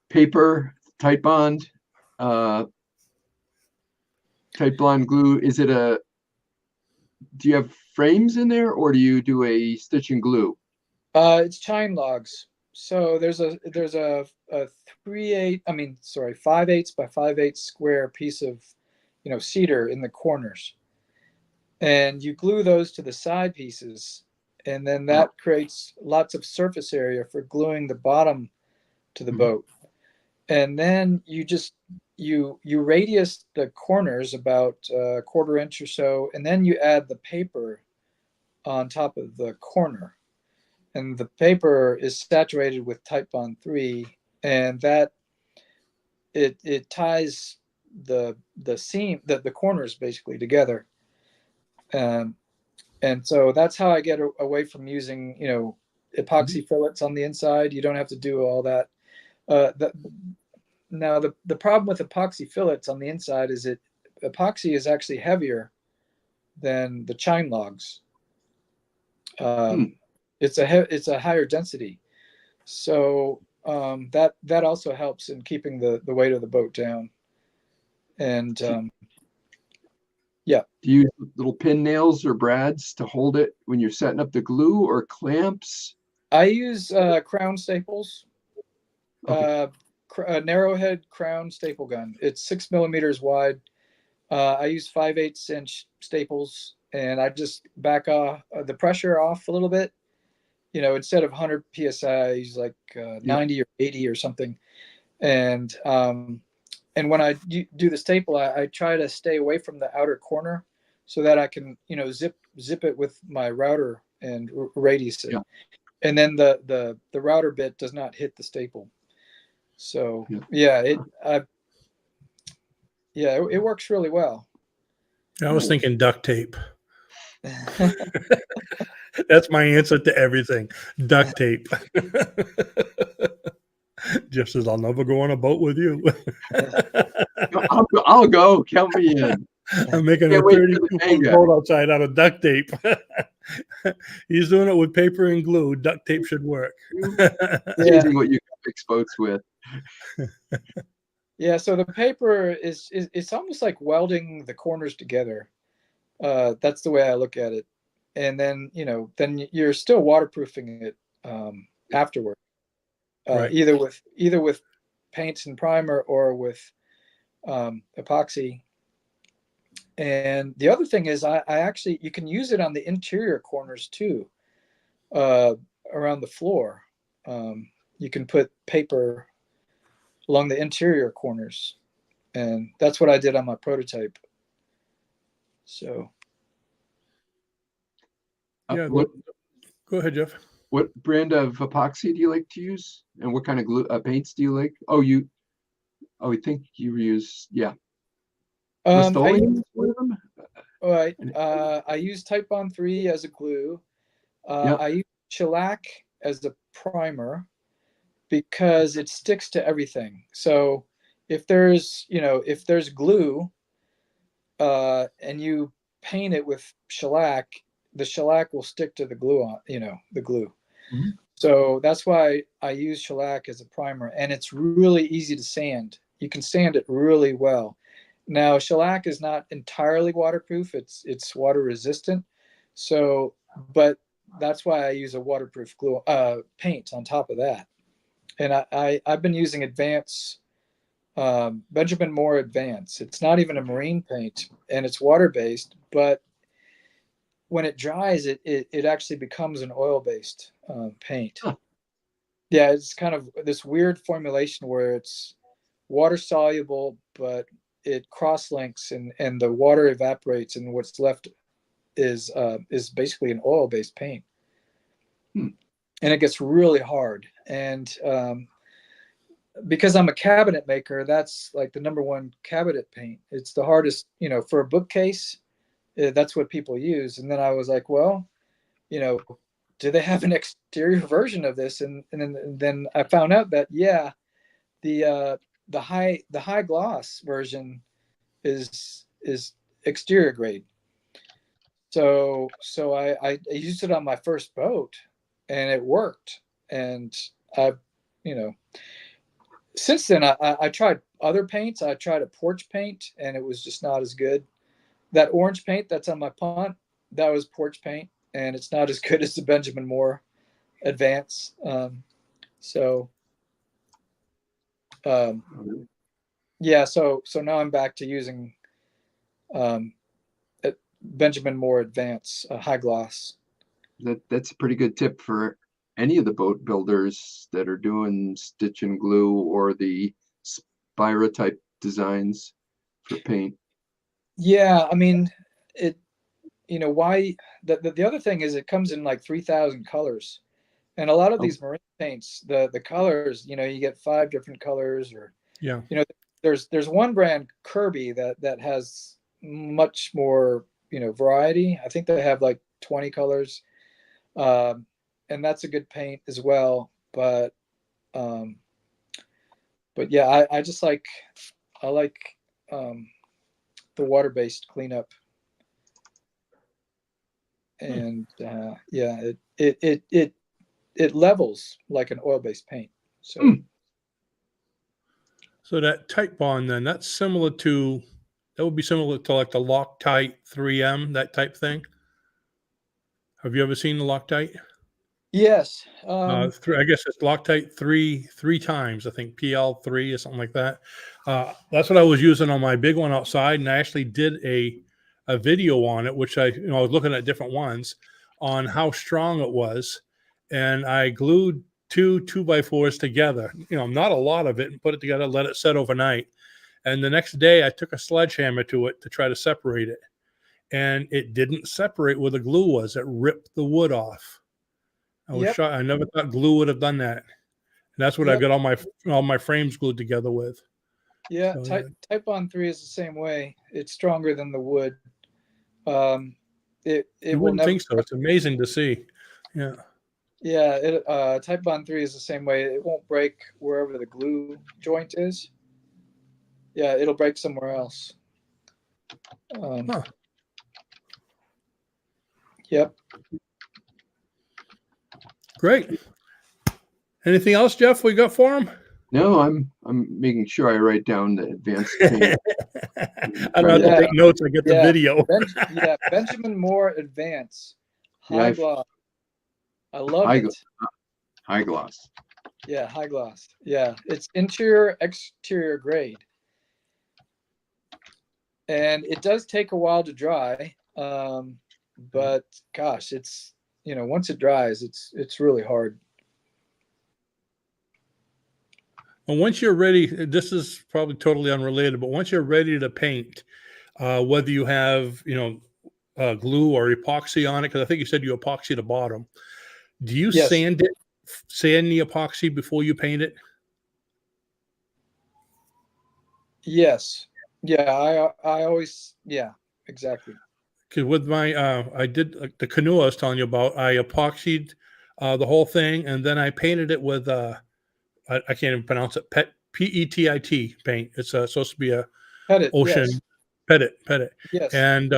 paper, tight bond, tight bond glue. Is it do you have frames in there, or do you do a stitch and glue? It's chine logs. So there's a 5/8 by 5/8 square piece of, cedar in the corners, and you glue those to the side pieces, and then that creates lots of surface area for gluing the bottom to the boat. And then you radius the corners about a 1/4 inch or so, and then you add the paper on top of the corner, and the paper is saturated with Type Bond 3, and that it ties the seam, the corners basically together. And so that's how I get away from using, epoxy fillets on the inside. You don't have to do all that. Now the problem with epoxy fillets on the inside is epoxy is actually heavier than the chine logs. It's a higher density, so that also helps in keeping the weight of the boat down. And yeah. Do you use little pin nails or brads to hold it when you're setting up the glue, or clamps? I use crown staples, a narrowhead crown staple gun. It's 6 millimeters wide. I use 5/8 inch staples, and I just back off the pressure off a little bit. Instead of 100 psi, I use like 90 or 80 or something. And when I do the staple, I try to stay away from the outer corner so that I can, zip it with my router and radius it. Yeah. And then the router bit does not hit the staple. So it works really well. I was thinking duct tape. That's my answer to everything. Duct tape. Jeff says, I'll never go on a boat with you. I'll go. Count me in. I'm making a 32-foot boat outside out of duct tape. He's doing it with paper and glue. Duct tape should work. Amazing what you can fix boats with. Yeah, so the paper is it's almost like welding the corners together. That's the way I look at it. And then, then you're still waterproofing it afterward. Right. Either with paint and primer or with epoxy. And the other thing is I actually, you can use it on the interior corners too, around the floor. You can put paper along the interior corners, and that's what I did on my prototype. So go ahead, Jeff. What brand of epoxy do you like to use, and what kind of glue paints do you like? I think you use Rust-Oleum is one of them. Right. I use Type Bond 3 as a glue. I use shellac as a primer because it sticks to everything. So if there's glue and you paint it with shellac, the shellac will stick to the glue on, the glue. Mm-hmm. So that's why I use shellac as a primer, and it's really easy to sand. You can sand it really well. Now, shellac is not entirely waterproof. It's water resistant. So, but that's why I use a waterproof glue paint on top of that. And I've been using Benjamin Moore Advance. It's not even a marine paint, and it's water-based, but when it dries, it actually becomes an oil-based paint. Huh. Yeah, it's kind of this weird formulation where it's water-soluble, but it cross-links and the water evaporates, and what's left is basically an oil-based paint. And it gets really hard. And because I'm a cabinet maker, that's like the #1 cabinet paint. It's the hardest, for a bookcase. That's what people use. And then I was like, well, do they have an exterior version of this? And then I found out that the high gloss version is exterior grade. So I used it on my first boat, and it worked. And since then I tried other paints. I tried a porch paint, and it was just not as good. That orange paint that's on my punt, that was porch paint, and it's not as good as the Benjamin Moore Advance. So, yeah, so now I'm back to using Benjamin Moore Advance high gloss. That's a pretty good tip for any of the boat builders that are doing stitch and glue or the Spira type designs for paint. Yeah, I mean, it. Why the other thing is it comes in like 3,000 colors, and a lot of these marine paints, the colors, you get 5 different colors, or Yeah. there's one brand, Kirby, that has much more variety. I think they have like 20 colors, and that's a good paint as well. But yeah, I just like the water-based cleanup, and yeah, it levels like an oil-based paint. So. So that tight bond, then that would be similar to like the Loctite 3M, that type thing. Have you ever seen the Loctite? Yes. I guess it's Loctite three times. I think PL3 or something like that. That's what I was using on my big one outside, and I actually did a video on it, which I was looking at different ones on how strong it was, and I glued 2 2x4s together. Not a lot of it, and put it together, let it set overnight, and the next day I took a sledgehammer to it to try to separate it, and it didn't separate where the glue was. It ripped the wood off. I was shocked. I never thought glue would have done that. And that's what I got all my frames glued together with. Yeah, so, Type Bond 3 is the same way. It's stronger than the wood. It you will wouldn't never think so. It's amazing to see. Yeah. Yeah, Type Bond 3 is the same way. It won't break wherever the glue joint is. Yeah, it'll break somewhere else. Yep. Great. Anything else, Jeff, we got for him? No, I'm making sure I write down the advanced paint. I don't have to take notes. I get the video. Benjamin Moore Advance high gloss. I love it. High gloss. Yeah, high gloss. Yeah, it's interior, exterior grade, and it does take a while to dry. But gosh, it's once it dries, it's really hard. And once you're ready, this is probably totally unrelated, but once you're ready to paint, whether you have glue or epoxy on it, because I think you said you epoxy the bottom. Do you sand the epoxy before you paint it? Yes. Yeah, I always, exactly. Because with my, I did the canoe I was telling you about, I epoxied the whole thing, and then I painted it with, I can't even pronounce it, PETIT paint. It's supposed to be a Petit, ocean, yes. Petit. Yes. And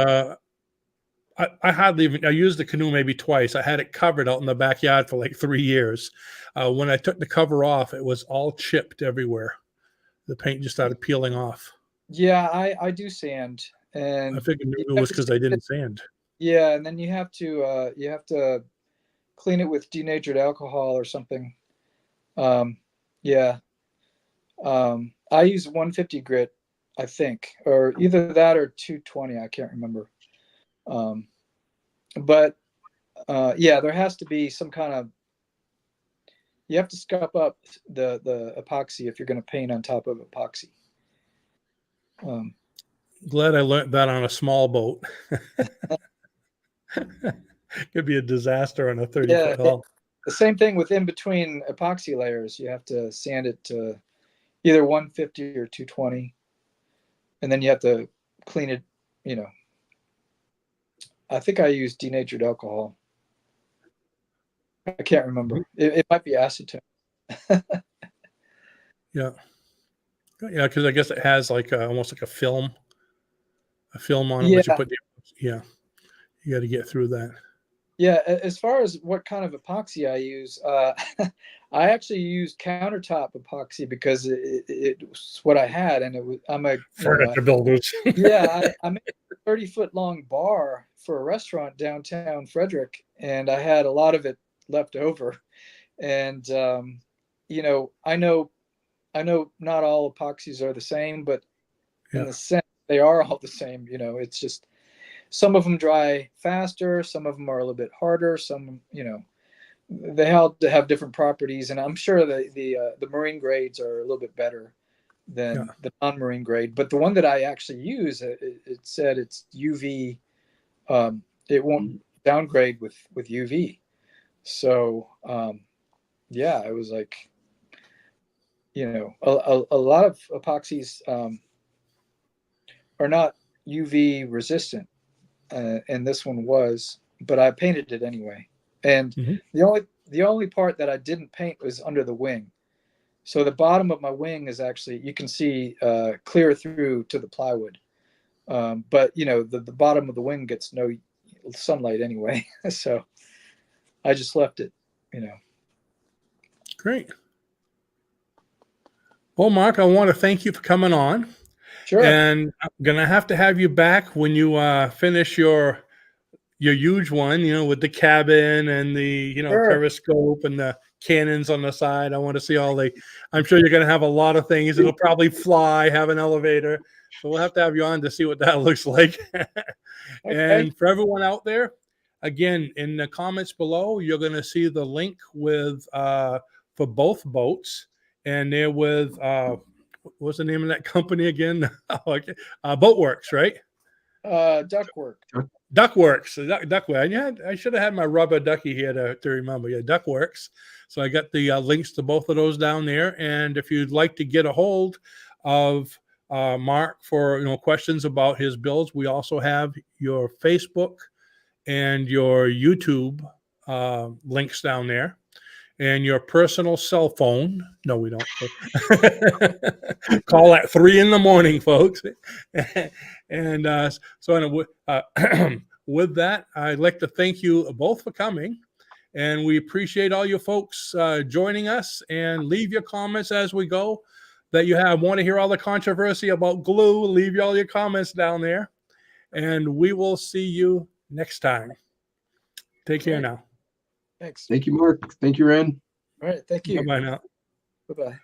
I hardly even, I used the canoe maybe twice. I had it covered out in the backyard for like 3 years. When I took the cover off, it was all chipped everywhere. The paint just started peeling off. Yeah, I do sand, and I figured maybe it was because I didn't sand. Yeah, and then you have to clean it with denatured alcohol or something. I use 150 grit, I think, or either that or 220. I can't remember. But there has to be some kind of. You have to scuff up the epoxy if you're going to paint on top of epoxy. Glad I learned that on a small boat. Could be a disaster on a 30-foot hull. The same thing with in between epoxy layers. You have to sand it to either 150 or 220, and then you have to clean it. I think I used denatured alcohol. I can't remember. It might be acetone. Yeah, because I guess it has like almost like a film on it. Yeah. But you put you got to get through that. Yeah, as far as what kind of epoxy I use, I actually used countertop epoxy because it was what I had, and I'm a furniture builders. I made a 30-foot long bar for a restaurant downtown Frederick, and I had a lot of it left over, and I know not all epoxies are the same, but in Yeah. the sense they are all the same. It's just some of them dry faster, some of them are a little bit harder, some, they all have different properties, and I'm sure the marine grades are a little bit better than the non-marine grade. But the one that I actually use, it said it's UV. It won't downgrade with UV. So yeah, it was like, a lot of epoxies are not UV resistant, and this one was, but I painted it anyway. And the only part that I didn't paint was under the wing. So the bottom of my wing is actually, you can see clear through to the plywood. But the bottom of the wing gets no sunlight anyway. So I just left it, Great. Well, Mark, I want to thank you for coming on. Sure. And I'm gonna have to have you back when you finish your huge one, with the cabin and the Sure. periscope and the cannons on the side. I want to see all the. I'm sure you're gonna have a lot of things. It'll probably fly, have an elevator. So we'll have to have you on to see what that looks like. And for everyone out there, again, in the comments below, you're gonna see the link with for both boats, and they're with what's the name of that company again? Boatworks, right? Duckwork. Duckworks. Duckworks. I should have had my rubber ducky here to remember. Yeah, Duckworks. So I got the links to both of those down there. And if you'd like to get a hold of Mark for questions about his builds, we also have your Facebook and your YouTube links down there. And your personal cell phone. No, we don't. Call at 3 a.m, folks. And so with that, I'd like to thank you both for coming. And we appreciate all you folks joining us. And leave your comments as we go that you have. Want to hear all the controversy about glue? Leave all your comments down there. And we will see you next time. Take care now. Thanks. Thank you, Mark. Thank you, Ren. All right. Thank you. Bye-bye now. Bye-bye.